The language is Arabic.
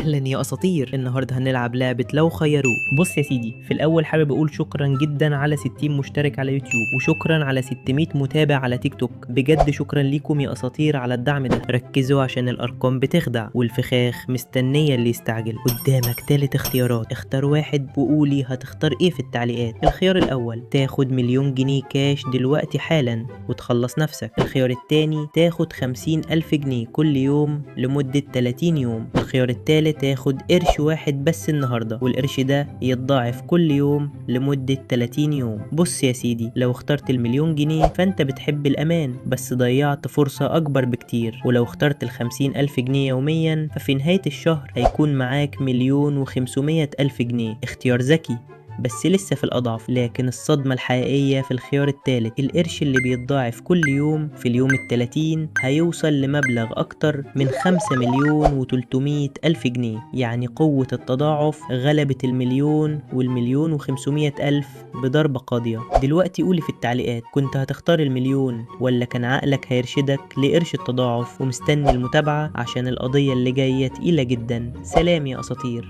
أهلا يا أساطير، النهاردة هنلعب لعبة لو خيروك. بص يا سيدي، في الأول حابب أقول شكرا جدا على 60 مشترك على يوتيوب، وشكرا على 600 متابع على تيك توك. بجد شكرا ليكم يا أساطير على الدعم ده. ركزوا عشان الأرقام بتخدع والفخاخ مستنية اللي يستعجل. قدامك 3 اختيارات، اختار واحد وقولي هتختار ايه في التعليقات. الخيار الأول تاخد 1,000,000 جنيه كاش دلوقتي حالا وتخلص نفسك. الخيار التاني تاخد 50,000 جنيه كل يوم لمدة 30 يوم. الخيار التالت تاخد قرش واحد بس النهاردة، والقرش ده يتضاعف كل يوم لمدة 30 يوم. بص يا سيدي، لو اخترت 1,000,000 جنيه فانت بتحب الأمان بس ضيعت فرصة أكبر بكتير، ولو اخترت 50,000 جنيه يوميا ففي نهاية الشهر هيكون معاك 1,500,000 جنيه. اختيار ذكي بس لسه في الأضعف، لكن الصدمة الحقيقية في الخيار التالت. القرش اللي بيتضاعف كل يوم في اليوم ال30 هيوصل لمبلغ أكتر من 5,300,000 جنيه. يعني قوة التضاعف غلبت المليون والمليون و500,000 بضربة قاضية. دلوقتي قولي في التعليقات، كنت هتختار المليون ولا كان عقلك هيرشدك لقرش التضاعف؟ ومستني المتابعة عشان القضية اللي جاية تقيلة جدا. سلام يا أساطير.